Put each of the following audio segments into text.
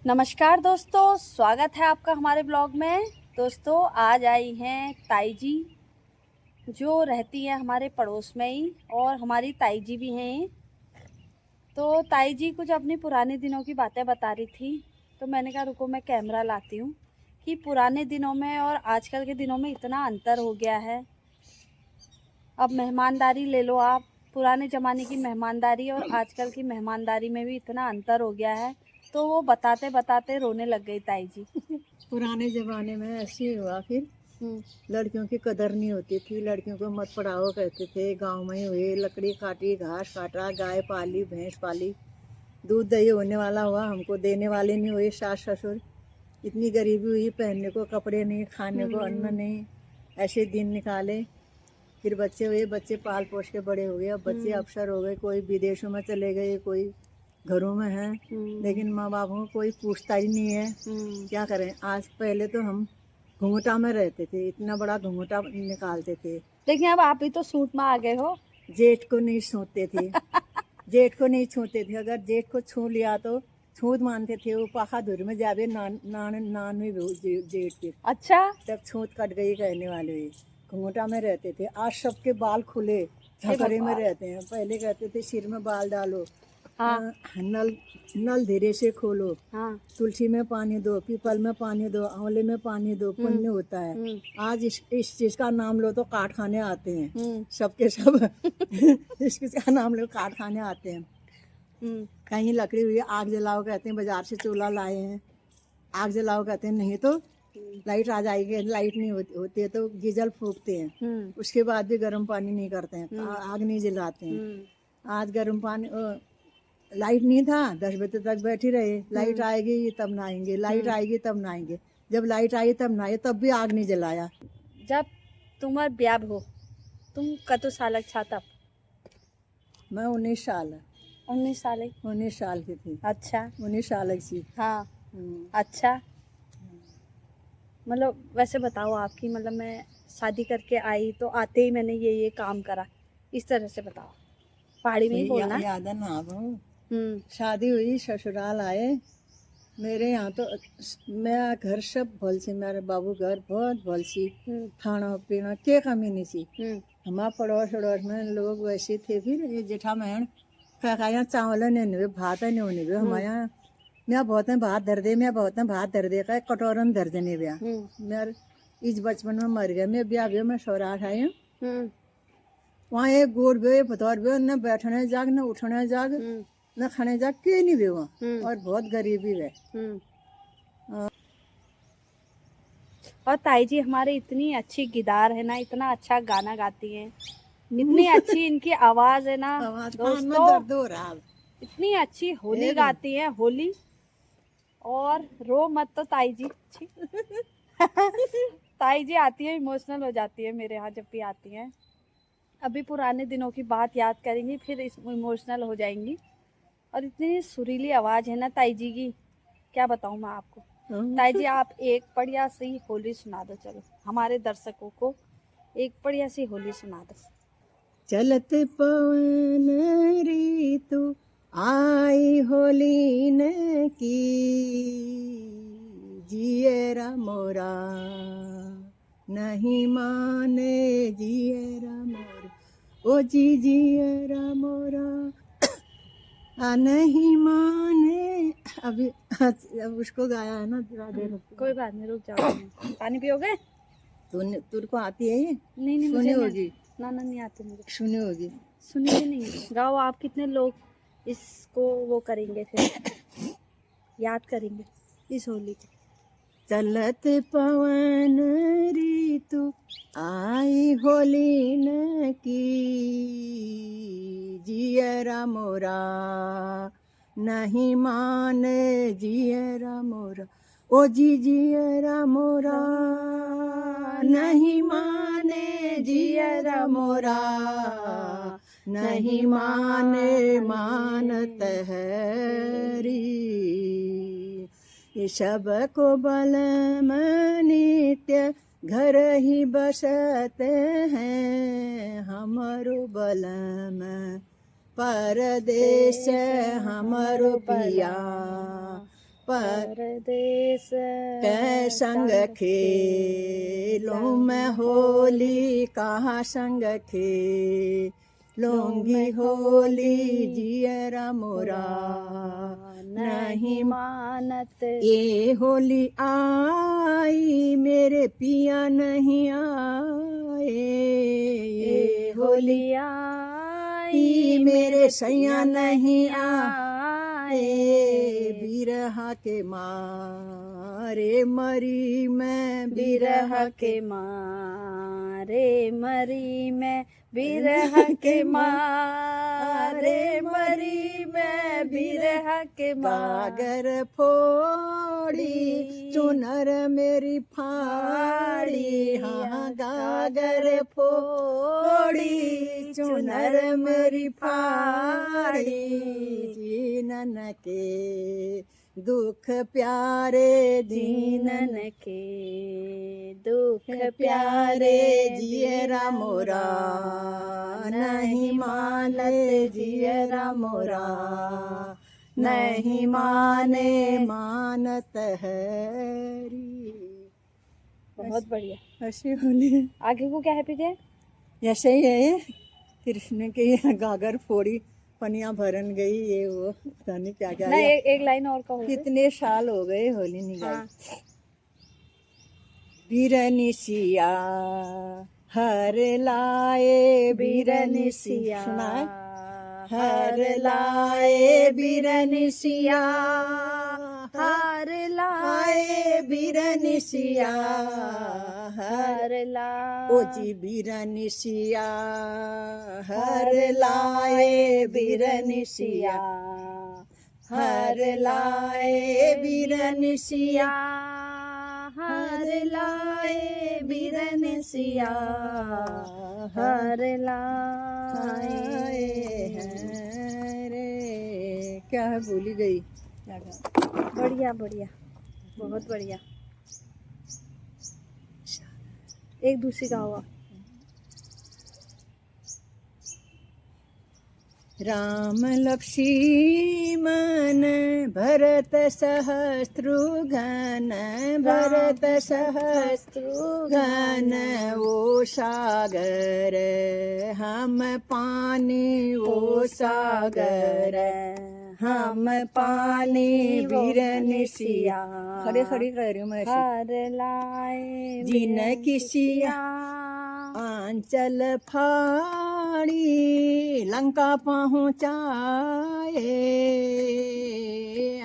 नमस्कार दोस्तों, स्वागत है आपका हमारे ब्लॉग में। दोस्तों आज आई हैं ताई जी, जो रहती हैं हमारे पड़ोस में ही, और हमारी ताई जी भी हैं। तो ताई जी कुछ अपनी पुराने दिनों की बातें बता रही थी, तो मैंने कहा रुको मैं कैमरा लाती हूँ कि पुराने दिनों में और आजकल के दिनों में इतना अंतर हो गया है। अब मेहमानदारी ले लो आप, पुराने ज़माने की मेहमानदारी और आजकल की मेहमानदारी में भी इतना अंतर हो गया है। तो वो बताते बताते रोने लग गई ताई जी। पुराने जमाने में ऐसे ही हुआ फिर लड़कियों की कदर नहीं होती थी। लड़कियों को मत पढ़ाओ कहते थे। गांव में ही हुए, लकड़ी काटी, घास काटा, गाय पाली, भैंस पाली, दूध दही होने वाला हुआ, हमको देने वाले नहीं हुए सास ससुर। इतनी गरीबी हुई, पहनने को कपड़े नहीं, खाने को अन्न नहीं, ऐसे दिन निकाले। फिर बच्चे हुए, बच्चे पाल पोस के बड़े हो गए। अब बच्चे अफसर हो गए, कोई विदेशों में चले गए, कोई घरों में है, लेकिन माँ बापों को कोई पूछता ही नहीं है। क्या करें। आज पहले तो हम घूंघटा में रहते थे, इतना बड़ा घूंघटा निकालते थे। लेकिन अब आप भी तो सूट में आ गए हो। जेठ को नहीं छूते थे। जेठ को नहीं छूते थे। अगर जेठ को छू लिया तो छूत मानते थे। वो पाखा धुर में जावे नान में जेठ के। अच्छा। तब छूत कट गई कहने वाले। घूंघटा में रहते थे। आज सबके बाल खुले झकड़े में रहते हैं। पहले कहते थे सिर में बाल डालो, हाँ। नल नल धीरे से खोलो, हाँ। तुलसी में पानी दो, पीपल में पानी दो, आंवले में पानी दो, पुण्य होता है। आज इस चीज का नाम लो तो कारखाने आते हैं सबके सब। इस चीज का नाम लो कारखाने आते हैं। कहीं लकड़ी हुई, आग जलाओ कहते हैं, बाजार से चूल्हा लाए हैं, आग जलाओ कहते हैं, नहीं तो लाइट आ जाएगी। लाइट नहीं होती है तो गीजल फूकते हैं, उसके बाद भी गर्म पानी नहीं करते हैं, आग नहीं जलाते हैं। आज गर्म पानी लाइट नहीं था, 10 बजे तक बैठी रहे। लाइट आएगी तब नहाएंगे, लाइट आएगी तब नहाएंगे। जब लाइट आई तब नहाए, तब भी आग नहीं जलाया। जब तुम्हार ब्याह हो, तुम कतो साल छा तब? मैं 19 साल 19 साल 19 साल की थी। अच्छा। 19 साल की थी। हाँ। अच्छा, मतलब वैसे बताओ आपकी, मतलब मैं शादी करके आई तो आते ही मैंने ये काम करा, इस तरह से बताओ, पहाड़ी में ही बोलना। याद है ना आप? शादी हुई, ससुराल आए। मेरे यहाँ तो मैं घर सब भल सी, मेरे बाबू घर बहुत भल सी, खाना पीना के कमी नहीं सी। हमारा पड़ोस अड़ोस में लोग वैसे थे। फिर ये जेठा बहन यहाँ चावल नहीं, भात नहीं होने हुए हमारे यहाँ। मैं बहुत भात धर दे, मैं बहुत भात धर दे का कटोरन धर देने ब्याह। मेरे इस बचपन में मर गया। मैं ब्याह भी मैं सौराठ आई हूँ। वहाँ एक गोड़ बे बतौर बे, न बैठने जाग, न उठने जाग, न खाने जाग, के नहीं बे वहाँ। और बहुत गरीबी है। और ताई जी हमारे इतनी अच्छी गिटार है ना, इतना अच्छा गाना गाती हैं, इतनी अच्छी इनकी आवाज है ना दोस्तों, दर्द हो रहा। इतनी अच्छी होली गाती हैं, होली। और रो मत तो ताई जी। ताई जी आती है, इमोशनल हो जाती है मेरे यहाँ जब भी आती हैं। अभी पुराने दिनों की बात याद करेंगी, फिर इमोशनल हो जाएंगी। और इतनी सुरीली आवाज है ना ताई जी की, क्या बताऊं मैं आपको। ताई जी आप एक बढ़िया सी होली सुना दो, चलो हमारे दर्शकों को एक बढ़िया सी होली सुना दो। चलत पवन ऋतु आई होली न की, जियरा मोरा नहीं माने, जियरा मोरा, ओ जी जियरा मोरा नहीं माने। अभी अब उसको गाया है ना। कोई बात नहीं, रुक जाओ। पानी पियोगे? तुर को आती है ये? नहीं नहीं, सुनी होगी। ना ना, नहीं आती मुझे। सुनी होगी। सुनी भी नहीं। गाओ आप, कितने लोग इसको वो करेंगे, फिर याद करेंगे इस होली को। चलत पवन ऋतु आई होली न की, जियरा मोरा नहीं माने, जियरा मोरा, ओ जी जियरा मोरा नहीं माने, जियरा मोरा नहीं माने, मानत हरी। ये सब को बलम नित्य घर ही बसते हैं, हमारो बलम परदेश हमारो पिया, परदेस कै संग खेलूं मैं होली, कहाँ संग खेलूंगी होली, जियरा मोरा नहीं मानत। ये होली आई मेरे पिया नहीं आए, ये होली आई मेरे सैया नहीं आए। बिरहा के मारे मरी मैं, बिरह के मारे मरी मैं, बिरह के मारे मरी मैं, बिरह के गागर फोड़ी चुनर मेरी फाड़ी, हाँ गागर फोड़ी चुनर मेरी फाड़ी, जीनन के दुख प्यारे, जीनन के दुख प्यारे, जियरा मोरा नहीं मानत, जियरा मोरा नहीं माने, मानत हरी। बहुत बढ़िया। ऐसी होली। आगे को क्या है पीछे? ऐसे ही है, कृष्ण के गागर फोड़ी पनिया भरन गई, ये वो पता नहीं क्या क्या। ना एक लाइन और कहो। कितने साल हो गए होली नहीं गाई। हाँ। बीरनिसिया हर लाए, बीरनिसिया सुना है? हर लाए बीरनिसिया, हर लाए बीरनिसिया, हर ला ओ जी बीरनिसिया हर लाए बीरनिसिया, हर लाए बीरनिसिया, हर लाए बीरनिसिया, हर लाए हैं रे। क्या है भूली गई। क्या गा? बढ़िया बढ़िया, बहुत बढ़िया। एक दूसरी का हुआ। राम लक्ष्मण भरत सहस्रुघ्न, भरत सहस्रुघ्न, वो सागर हम पानी, वो सागर हम पानी, बीरनिसिया। खड़े खड़ी कह रही हूँ मैं। हर लाए जिन किसिया आंचल फाड़ी, लंका पहुँचाए,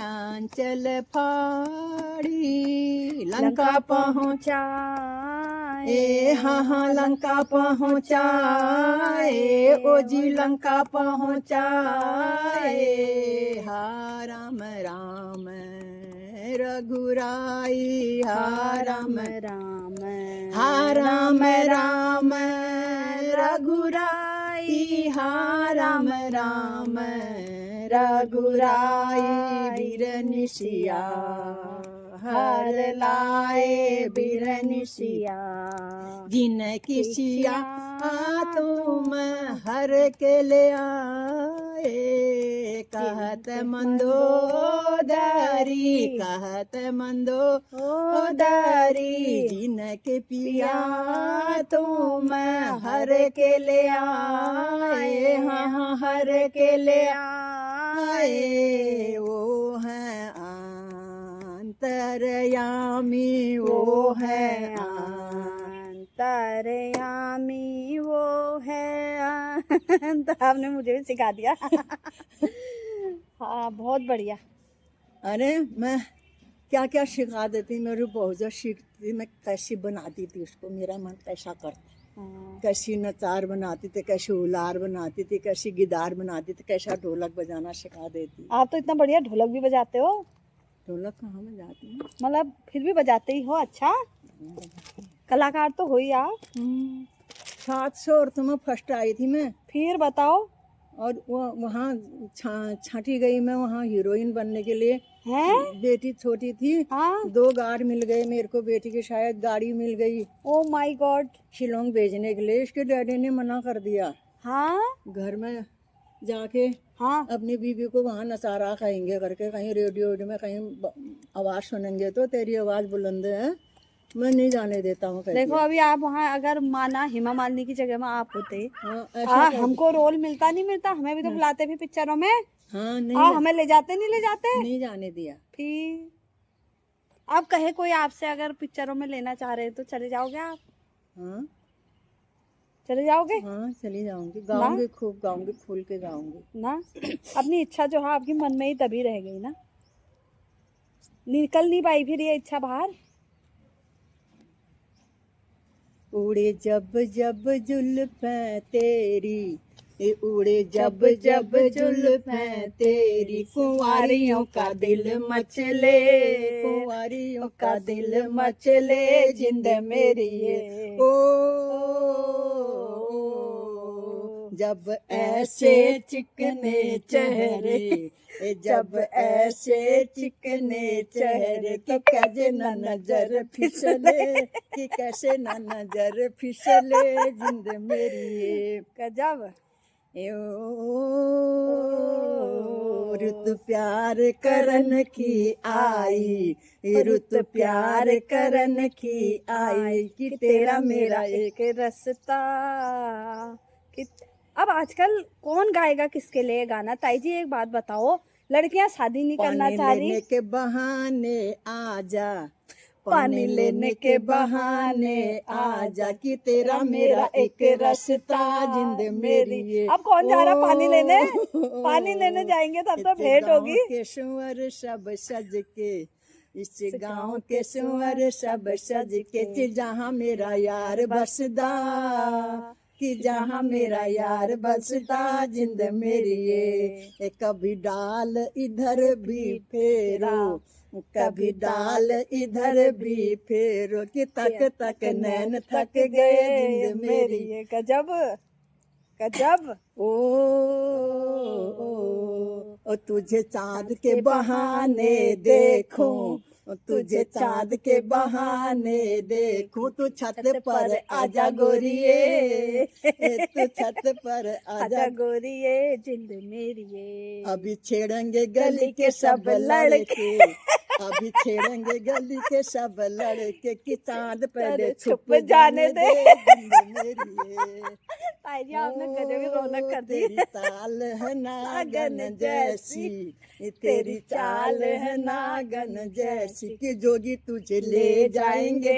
आंचल फाड़ी लंका पहुँचाए, हाँ हाँ लंका पहुँचाए, ओ जी लंका पहुँचाए। हा राम राम रघुराई, हा राम राम, हा राम राम रघुराई, हा राम राम रघुराई, बीरनिसिया हर लाए बीरनिसिया, जिन किसिया तुम हर के ले आए, कहत मंदोदरी, कहत मंदोदरी, जिन के पिया तुम हर के ले आए, हाँ हाँ हर के ले आए, वो है अंतर्यामी, वो है अंतर्यामी, वो है आपने मुझे भी सिखा दिया। हाँ बहुत बढ़िया। अरे मैं क्या क्या सिखा देती, मेरी बहुत सीखती, मैं कैसी बनाती थी उसको, मेरा मन कैसा करता, कैसी नचार बनाती थी, कैसी उलार बनाती थी, कैसी गिटार बनाती थी, कैसा ढोलक बजाना सिखा देती। आप तो इतना बढ़िया ढोलक भी बजाते हो। ढोलक कहाँ बजाती हूँ, मतलब फिर भी बजाते ही हो। अच्छा कलाकार तो हो ही आप। 700 औरतों में फर्स्ट आई थी मैं। फिर बताओ। और वहाँ छांटी गई मैं वहाँ हीरोइन बनने के लिए। हैं? बेटी छोटी थी। हाँ? 2 गार्ड मिल गए मेरे को, बेटी की शायद गाड़ी मिल गई। Oh my God. शिलोंग भेजने के लिए। इसके डैडी ने मना कर दिया। हाँ? घर में जाके हाँ अपनी बीवी को वहाँ नचारा खाएंगे करके, कहीं रेडियो में कहीं आवाज सुनेंगे तो तेरी आवाज बुलंद है, मैं नहीं जाने देता हूँ कहती देखो है। अभी आप वहाँ अगर माना हेमा मालिनी की जगह में आप होते, हाँ ऐसा कर, हमको रोल मिलता नहीं मिलता, हमें भी तो बुलाते भी पिक्चरों में, हाँ नहीं हमें ले जाते नहीं ले जाते नहीं जाने दिया। फिर अब कहे कोई आपसे अगर पिक्चरों में लेना चाह रहे हैं तो चले जाओगे आप? हाँ चले जाओगे हाँ चली जाऊंगी, ना गाऊंगी, खूब गाऊंगी, खुल के गाऊंगी। ना? अपनी इच्छा जो है आपकी मन में ही तभी रह गई ना, निकल नहीं पाई फिर ये इच्छा बाहर। उड़े जब जब जुल्फें तेरी, उड़े जब जब जुल्फें तेरी, कुंवारियों का दिल मचले, कुंवारियों का दिल मचले, जिंद मेरी ये ओ, जब ऐसे चिकने चेहरे, जब ऐसे चिकने चेहरे, कि कैसे न नजर फिसले, कि कैसे न नजर फिसले, जिंद मेरी ये गजब। रुत प्यार करन की आई, रुत प्यार करन की आई, कि तेरा मेरा एक रास्ता। अब आजकल कौन गाएगा किसके लिए गाना? ताई जी एक बात बताओ, लड़कियां शादी नहीं करना पानी चाह रही, लेने के बहाने आजा, पानी लेने के बहाने आजा, कि तेरा मेरा एक रास्ता, जिंद मेरी ये अब कौन जा रहा पानी लेने? पानी लेने जाएंगे तब तो भेंट होगी। के सुअर सब सज के, इस गांव के सुअर सब सज के, जहाँ मेरा यार बसदा, कि जहाँ मेरा यार बसदा, जिंद मेरी ये कभी डाल इधर भी फेरो, कभी डाल इधर भी फेरो, कि तक तक नैन थक गए, जिंद मेरी ये गजब गजब। ओ तुझे चांद के बहाने देखूं, तुझे चांद के बहाने देखूं, तू छत पर आजा गोरिये, तू छत पर आजा गोरिये, जिंद मेरी ये। अभी छेड़ेंगे गली के सब लड़के, अभी छेड़ेंगे गली के सब लड़के, कि चांद पहले छुप जाने दे, जिंद मेरी ये। ताई जी आपने गजब की रौनक कर दी। तेरी चाल है नागन जैसी, तेरी चाल है नागन जैसी, कि जोगी तुझे ले जाएंगे,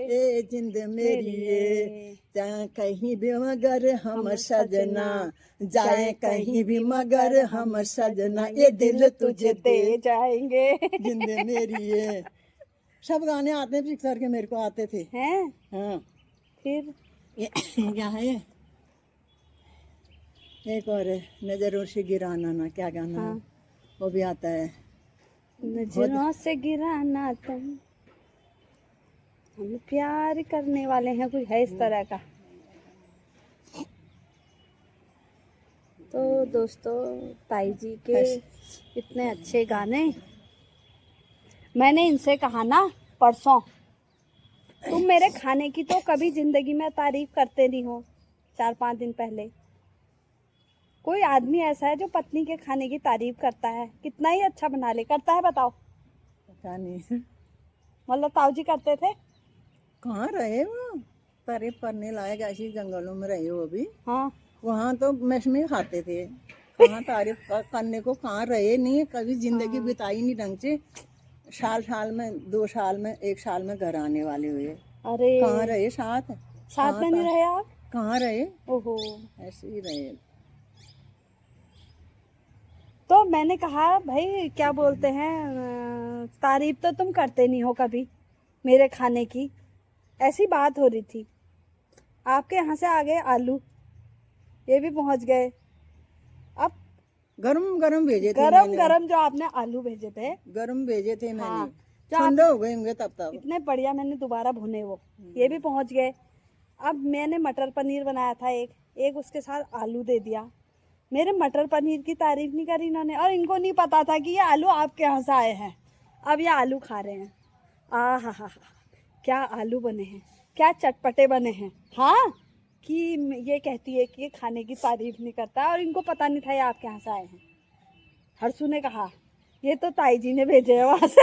ए जिंद मेरी ये। जाए कहीं भी मगर हम सजना, जाए कहीं भी मगर हम सजना, ये दिल तुझे दे जाएंगे, जिंद मेरी ये। सब गाने आते हैं पिक्चर के, मेरे को आते थे। हैं? हाँ फिर ये क्या है, एक और है, नजरों से गिराना ना, क्या गाना है? वो भी आता है, नजरों से गिराना तुम, हम प्यार करने वाले हैं, कुछ है इस तरह का। तो दोस्तों ताई जी के इतने अच्छे गाने, मैंने इनसे कहा ना परसों, तुम मेरे खाने की तो कभी जिंदगी में तारीफ करते नहीं हो। 4-5 दिन पहले कोई आदमी ऐसा है जो पत्नी के खाने की तारीफ करता है, कितना ही अच्छा बना ले, करता है बताओ? पता नहीं, मतलब ताऊ जी करते थे? कहाँ रहे वो, तारीफ करने लायक ऐसी जंगलों में रहे हो अभी। हाँ वहाँ तो मैश में खाते थे, कहाँ तारीफ करने को कहाँ रहे नहीं, कभी जिंदगी बिताई नहीं ढंग से। साल साल में 2 साल में 1 साल में घर आने वाले हुए, अरे कहाँ रहे साथ में नहीं रहे आप? कहाँ रहे, ओहो। ऐसे ही रहे। तो मैंने कहा भाई क्या बोलते हैं, तारीफ तो तुम करते नहीं हो कभी मेरे खाने की। ऐसी बात हो रही थी, आपके यहाँ से आ गए आलू, ये भी पहुँच गए। अब गरम गरम भेजे थे, गरम गरम जो आपने आलू भेजे थे, गरम भेजे थे मैंने। हाँ, ठंडे हो गए होंगे तब इतने बढ़िया मैंने दोबारा भुने वो, ये भी पहुँच गए। अब मैंने मटर पनीर बनाया था एक उसके साथ आलू दे दिया। मेरे मटर पनीर की तारीफ नहीं करी इन्होंने, और इनको नहीं पता था कि ये आलू आपके यहाँ से आए हैं। अब ये आलू खा रहे हैं, आ हा, क्या आलू बने हैं, क्या चटपटे बने हैं। हाँ कि ये कहती है कि ये खाने की तारीफ नहीं करता, और इनको पता नहीं था ये आपके यहाँ से आए हैं। हर्षू ने कहा ये तो ताई जी ने भेजे है वहां से।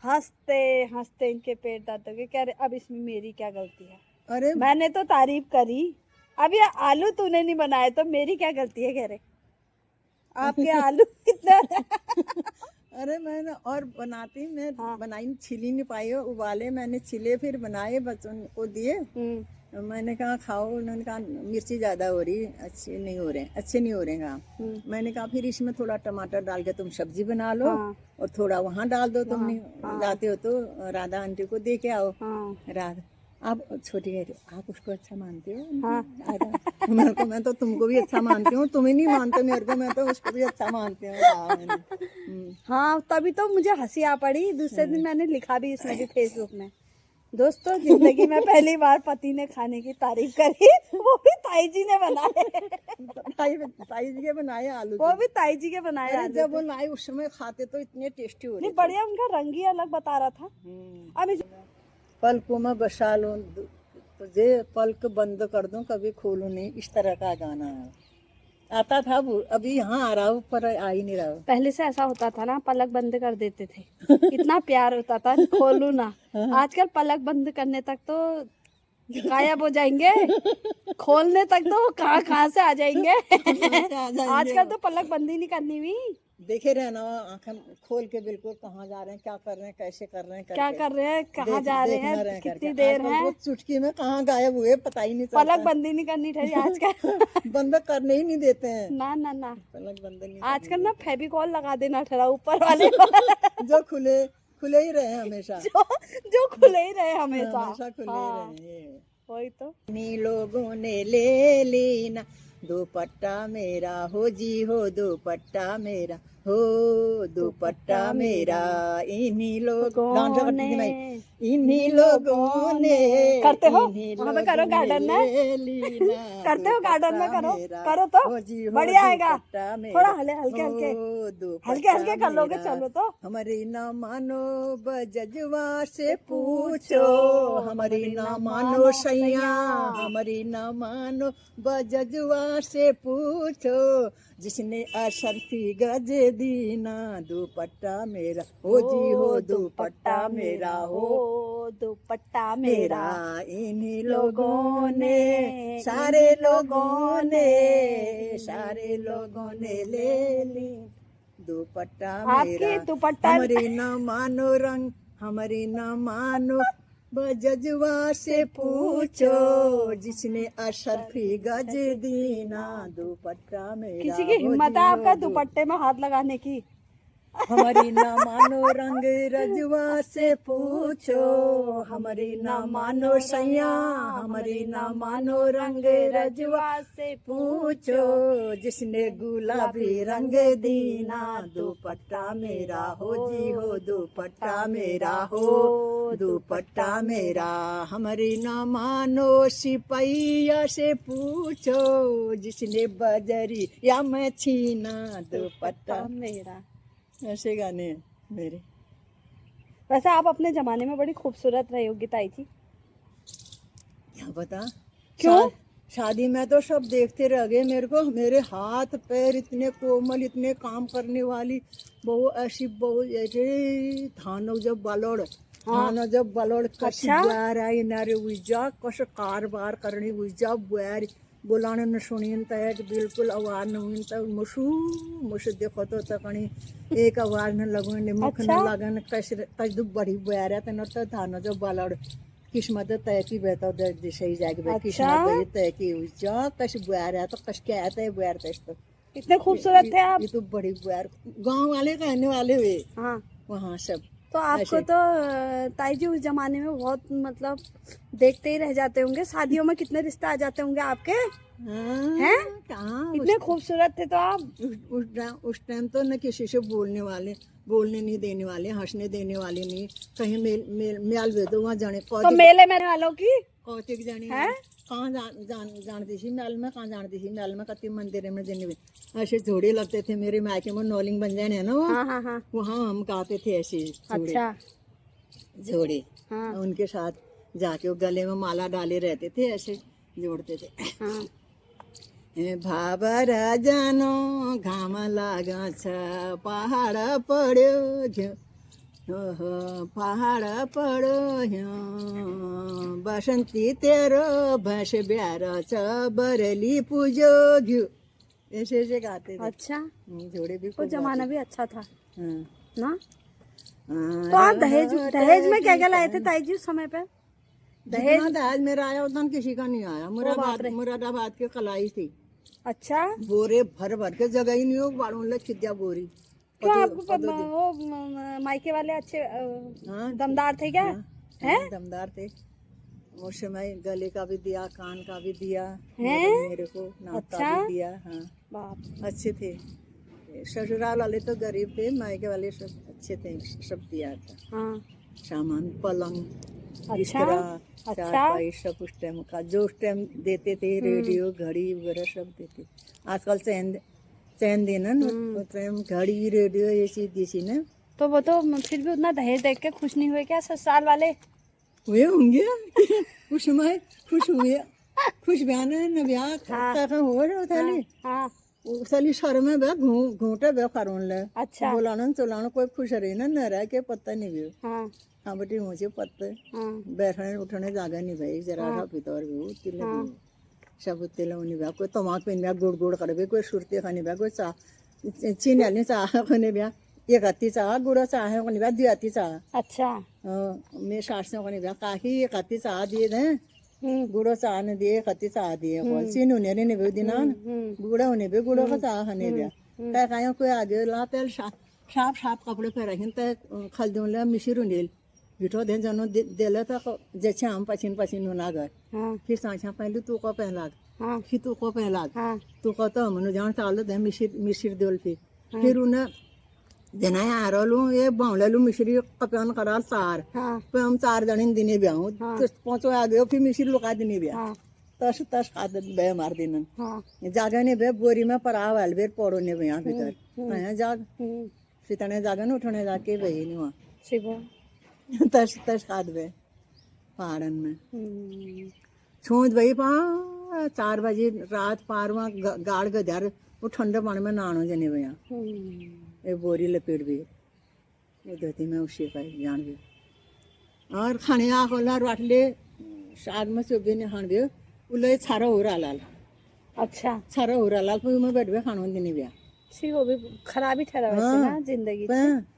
हंसते हंसते इनके पेट दर्द हो गए, कह रहे अब इसमें मेरी क्या गलती है, अरे मैंने तो तारीफ करी, अब ये आलू तूने नहीं बनाए तो मेरी क्या गलती है। कह रहे आपके आलू कितने अरे मैंने और बनाती मैं हाँ। बनाई, छिली नहीं पाई हो, उबाले मैंने, छिले फिर बनाए, बच्चों को दिए। मैंने कहा खाओ, उन्होंने कहा मिर्ची ज्यादा हो रही, अच्छे नहीं हो रहे कहा। मैंने कहा फिर इसमें थोड़ा टमाटर डाल के तुम सब्जी बना लो। हाँ। और थोड़ा वहाँ डाल दो, तुम नहीं जाते हो तो राधा आंटी को दे के आओ। हाँ। राधा आप छोटी है, आप उसको अच्छा मानते हो? हाँ। मेरे को, मैं तो तुमको भी अच्छा मानती हूँ, तुम ही नहीं मानते मेरे को, मैं तो उसको भी अच्छा मानती हूँ। हाँ, तभी तो मुझे हंसी आ पड़ी। दूसरे दिन मैंने लिखा भी इसमें भी फेसबुक में, दोस्तों जिंदगी में पहली बार पति ने खाने की तारीफ करी, वो भी ताई जी ने बनाए। ताई जी के बनाए आलू, वो भी ताई जी के बनाए आलू। जब वो लाए उस समय खाते तो इतने टेस्टी हो रहे थे। बढ़िया, उनका रंग ही अलग बता रहा था। अब पलकों में बसा लूं तुझे, पलक बंद कर दूं कभी खोलूं नहीं, इस तरह का गाना है। आता था वो, अभी यहाँ आ रहा हूँ पर आ ही नहीं रहा हूँ। पहले से ऐसा होता था ना, पलक बंद कर देते थे, इतना प्यार होता था, खोलू ना। आजकल पलक बंद करने तक तो गायब हो जाएंगे, खोलने तक तो कहाँ कहाँ से आ जाएंगे। आजकल तो पलक बंद ही नहीं करनी हुई, देखे रहना आंखें खोल के बिल्कुल, कहाँ जा रहे हैं, क्या कर रहे हैं, कैसे कर रहे हैं, क्या कर रहे हैं, कहाँ जा रहे हैं, कितनी देर है, चुटकी में कहाँ गायब हुए पता ही नहीं चलता। पलक बंद ही नहीं करनी ठहरी आजकल। बंद करने ही नहीं देते हैं। ना ना ना, पलक बंद नहीं। आजकल ना फेविकॉल लगा देना ठहरा ऊपर वाले। जो खुले ही रहे हमेशा, जो खुले ही रहे हमेशा, खुले ही रहे। वही तो। इन्हीं लोगों ने ले लेना दुपट्टा मेरा, हो जी हो दुपट्टा मेरा, हो दुपट्टा मेरा, इन्हीं लोगों ने, इन्हीं लोगों ने। करते हो वहाँ पे, करो गार्डन में, करते हो गार्डन में, करो तो बढ़िया आएगा। थोड़ा हल्के हल्के कर लोगे, चलो तो। हमारी ना मानो बजजवा से पूछो, हमारी ना मानो सैया, हमारी ना मानो बजजवा से पूछो, जिसने अशरफी गज दीना दुपट्टा मेरा, हो जी हो दुपट्टा मेरा, हो दुपट्टा मेरा। इन्हीं लोगों ने, सारे लोगों ने ले ली दुपट्टा मेरा। दुपट्टा हमारी ना मानो रंग, हमारी ना मानो बजजवा से पूछो, जिसने अशरफी गज दीना दुपट्टा मेरा। किसी की हिम्मत है आपका दुपट्टे में हाथ लगाने की? हमारी ना मानो रंग रजवा से पूछो, हमारी ना मानो सैया, हमारी ना मानो रंग रजवा से पूछो, जिसने गुलाबी रंग दीना दुपट्टा मेरा, हो जी हो दुपट्टा मेरा, हो दुपट्टा मेरा। हमारी ना मानो सिपैया से पूछो, जिसने बजरी या मैं छीना दुपट्टा मेरा। ऐसे गाने हैं मेरे। वैसे आप अपने जमाने में बड़ी खूबसूरत रही होगी ताई जी। क्या बता, क्यों? शादी में तो सब देखते रह गए मेरे को, मेरे हाथ पैर इतने कोमल, इतने काम करने वाली बहू, ऐसी बहू जैसे थानो जब बलोड़, थानो जब बलोड़ कशी बुआर आई नारे उजा, कस कारबार करनी उजा बुआर, बोलाने न सुनियन तय बिल्कुल आवाज न हुई तो मुश देखो तो तकनी एक आवाज न लगन मुख न लगन, कस दु बड़ी बुआर है तन तो थानो जब बलोड़ किस्मत तय की बेटा सही जाएगी, किस्मत तय की उजा, कस बुआर है तो कस क्या है बुआर तो इतने खूबसूरत थे आप। ये तो बड़ी बुआर, गाँव वाले कहने वाले हुए। हाँ, वहाँ सब तो आपको तो ताई जी उस जमाने में बहुत मतलब देखते ही रह जाते होंगे, शादियों में कितने रिश्ते आ जाते होंगे आपके। हैं? कहाँ इतने खूबसूरत थे तो आप। उस टाइम तो न किसी से बोलने नहीं देने वाले, हंसने देने वाले नहीं, कहीं मेल वेदो वहाँ जाने तो मेले में वालों की कौतिक जानी है, कहाँ जानती थी मेल में, कहाँ जानती थी मेल में, कति मंदिर में देने में ऐसे जोड़े लगते थे मेरे मायके में, नौलिंग बन जाने है ना वहाँ हम गाते थे ऐसे जोड़े। उनके साथ जाके वो गले में माला डाले रहते थे, ऐसे जोड़ते थे। हाँ। भाबर जानो घाम लागा छ, पहाड पढ्यो घ्यो, पहाड पढ्यो ह्यो, बसन्ती तेरो भैंस ब्यार छ, बरेली पूजो घ्यो, ऐसे ऐसे गाते थे। अच्छा, जोड़े भी वो खूब जमाना गाते भी अच्छा था थे। हाँ। ना। तो आप दहेज दहेज में क्या क्या लाए थे ताई जी उस समय पे? दहेज? जितना दहेज मेरा आया उतना किसी का नहीं आया। बाप रे। मुरादाबाद की कलाई थी, अच्छा, बोरे भर भर के, जगह ही नहीं हो बाड़ों ले खिद्या बोरी। क्यों आपको वो मायके वाले अच्छे हाँ, दमदार थे क्या? हाँ, हैं? हाँ, दमदार थे। उस समय गले का भी दिया, कान का भी दिया हैं? मेरे को, नाक का अच्छा। भी दिया। हाँ, बाप। अच्छे थे। ससुराल वाले तो गरीब थे, मायके वाले सब अच्छे थे, सब दिया था। हाँ। सामान, पलंग, अच्छा, बिस्तरा, अच्छा। चारपाई, सब उस टाइम का जो उस टाइम देते थे। रेडियो, घड़ी वगैरह सब देते। आजकल चैन देना ना, उस टाइम घड़ी, रेडियो ये चीज दी थी ना। तो वो तो फिर भी उतना दहेज देख के खुश नहीं हुए क्या ससुराल वाले? हुए होंगे उस समय, खुश हुए, खुश ब्याह न ब्याह हाँ। का हो रहा था। हाँ। उसली सर में बे घूंटे बे खरोन ले। अच्छा। बोलाना चलाना कोई खुश रही ना, न रह के पत्ता नहीं भी। हाँ। हाँ बेटी मुझे पत्ते हाँ। बैठने उठने जागा नहीं भाई, जरा सा पितौर भी तिल भी सब तिल नहीं बा, कोई तमाक पीन बा, गुड़ गुड़ कर बे, कोई सुरती खानी बा, कोई चा चीनी वाली चाह खाने बा, एक हाथी चाह गुड़ चाह है खानी बा, दो हाथी चाह। अच्छा। मैं सास से खानी बा, काकी एक हाथी चाह दिए थे, गुड़ो चाह ने दिए, एक हाथी चाह दिए, चीनी होने नहीं भी दिना, गुड़ा होने भी गुड़ो का चाह खाने बा। काय काय कोई आगे लाते साफ साफ कपडे पहरायन ते खालदून मिशीर उंडेल बिठो दे जनो दिलं तर ज्याचे आम पाचिन पाचिन होना गए। हाँ। फिर सांचा पहले तू को पहला, हाँ। फिर तू को पहला, हाँ। तू को तो मनु जान चालू दे मिशीर देल फिर उन्हें देना आ रहा ये बावलेलू मिश्री कप्यान कराल चार। हाँ। फिर हम 4 जने दिने ब्याह तो पांचों आ गए, फिर मिश्री लुका दिने ब्याह। हाँ। तस तस आदत बे मार दिन हाँ। जागा ने बे बोरी में पराव अलबेर पड़ो ने यहाँ भीतर कहीं जाग फितने जागा न उठने जाके बही नहीं वहाँ शिवो। तस तस खाद बे पहाड़न में छूत बही 4 बजे रात पार वहाँ गाड़ गधार वो ठंडे पानी में नहानो जने भैया ये बोरी लपेट भी वो धोती में उसी का जान भी और खाने आकोला राटले साग में चुबे ने खान भी उले छारा हो रहा लाल। अच्छा। छारा हो रहा लाल फिर मैं बैठ भी खानो दिन भी सी वो भी खराबी ठहरा वैसे ना जिंदगी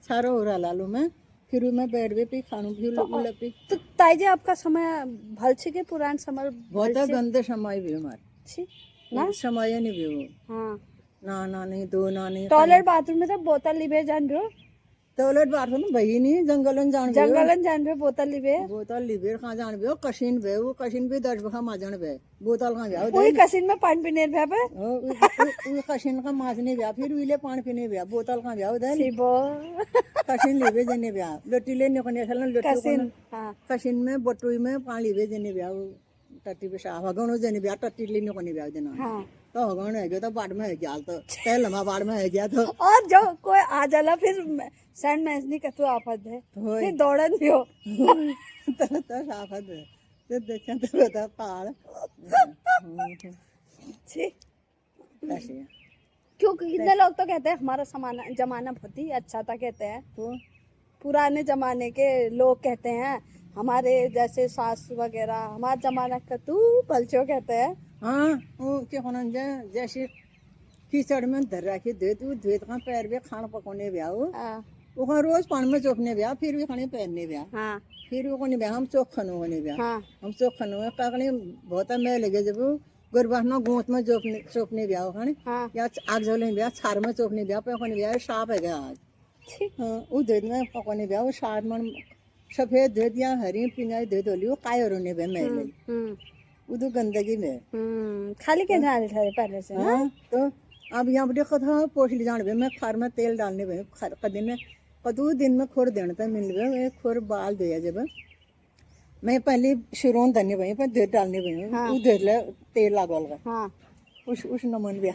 छारा हो रहा लालू में फिर मैं बैठ भी पे खानो भी लपी। तो ताई जी आपका समय भल छे के पुरान समय बहुत गंदे समय भी हमारे ना समय नहीं भी वो। हाँ। ना नहीं दो ना नहीं टॉयलेट बाथरूम में तो बोतल लिबे जान रहो, टॉयलेट बाथरूम भई नहीं जंगलन जान रहे बोतल लिबे लिबे कहाँ जान बे कशिन बे वो कशिन भी 10 बखा माजन बे बोतल कहाँ जाओ वही कसिन में पानी पीने भे वो कशिन का माजने बे फिर विले पानी पीने बे बोतल कहाँ जाओ दे शिवो कशिन लिबे जने बे लोटी ले निकने चलन लोटी कसिन। हाँ। कशिन में बटुई में पानी लिबे जने बे टट्टी पे साफ हगन जने बे टट्टी ले निकने बे देना। हाँ। तो हगन है गया तो बाढ़ में है गया तो पहले लम्बा बाढ़ में है गया तो और जो कोई आ जाला फिर सैंड मैसनी कतु आफत है फिर दौड़न भी हो तो आफत है तो देखें तो बता पहाड़ क्योंकि कितने लोग तो कहते हैं हमारा जमाना बहुत ही अच्छा था, कहते हैं तो पुराने जमाने के लोग कहते हैं हमारे जैसे सास वगैरह हमारा जमाना का तू पलचो कहते हैं। हाँ वो क्या होना जैसे कीचड़ में धर रखी द्वेत का पैर भी खाना पकाने ब्याह वो रोज पानी में चौकने ब्याह फिर भी खाने पहनने ब्याह। हाँ। फिर वो ब्याह हम चौक खनो बने ब्याह। हाँ। हम चौक खनो काकने बहुत मैं लगे जब गुरबाना गोत में चौकने ब्याह खाने। हाँ। या आग जले ब्याह छार में चौकने ब्याह पकाने ब्याह साफ है आज। हाँ वो द्वेत में पकाने ब्याह वो सार मन सफेद द्वेत या हरी पिंगाई द्वेत होली वो काय रोने ब्याह मैं उधर गंदगी में खाली के जाने थे पहले से। हाँ। तो अब यहाँ पे कथा पोछ ली जान मैं खार में तेल डालने में कदू दिन में खोर देने तक मिल गए खोर बाल दिया जब मैं पहले शुरू धनिया भाई पर दूध डालने भाई वो दूध ले तेल लागल गया उस नमन भी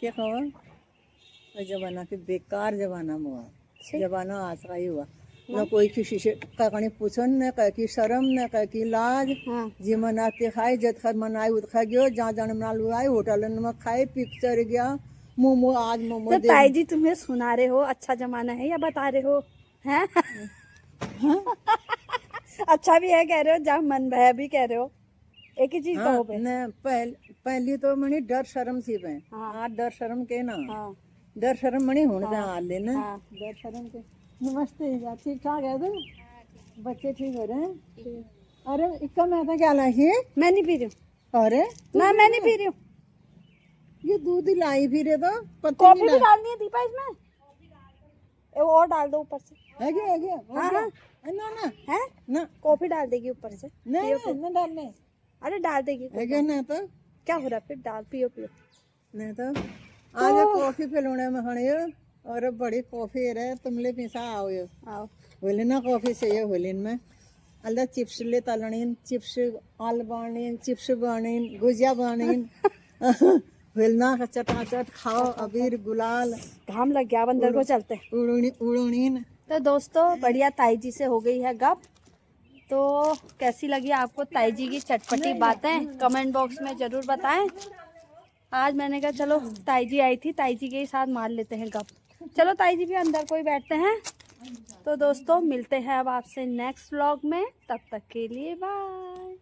क्या खबर जमाना के बेकार जमाना हुआ जमाना आज का ही हुआ न कोई किसी से कहीं पूछन न कह की शर्म न कह की लाज हाँ जी मनाते खाए जत खर मनाए उत खा गयो जहाँ जन मना लुआए होटल में खाए पिक्चर गया मोमो आज मोमो तो दे ताई जी तुम्हें सुना रहे हो अच्छा जमाना है या बता रहे हो हैं? अच्छा भी है कह रहे हो, जहाँ मन है भी कह रहे हो, एक ही चीज हाँ कहो पे। न पहली तो मनी डर शर्म सी पे हाँ। आज डर शर्म के ना हाँ डर शर्म मनी होने हाँ। का हाल लेना हाँ। डर शर्म के। नमस्ते जा ठीक ठाक है तो बच्चे ठीक हो रहे हैं। अरे इक्का मैं तो क्या लाई मैं नहीं पी रही हूँ अरे ना, मैं नहीं पी रही हूँ। ये दूध ही लाई फिर तो पत्ती कॉफी नहीं भी डाल डालनी है दीपा इसमें, और डाल दो ऊपर से। है क्या है क्या हाँ हाँ ना ना है, ना कॉफी डाल देगी ऊपर से। नहीं पियो नहीं ना डालने अरे डाल देगी, है क्या ना तो क्या हो रहा है फिर, डाल पियो पियो। नहीं तो आज कॉफी पिलाने में खड़े और बड़ी कॉफी रहे तुमले पिसा आओ यो आओ होली ना कॉफी चाहिए होली में अल्लाह चिप्स ले तलनीन चिप्स आल बानीन चिप्स बानीन गुजिया बानीन होलना का चटाचट खाओ अबीर गुलाल घाम लग गया, अब अंदर को चलते हैं। उड़नीन तो दोस्तों बढ़िया ताई जी से हो गई है गप। तो कैसी लगी आपको ताई जी की चटपटी बातें, कमेंट बॉक्स में जरूर बताएं। आज मैंने कहा चलो ताई जी आई थी, ताई जी के ही साथ मार लेते हैं गप। चलो ताई जी भी अंदर कोई बैठते हैं। तो दोस्तों मिलते हैं अब आपसे नेक्स्ट व्लॉग में, तब तक के लिए बाय।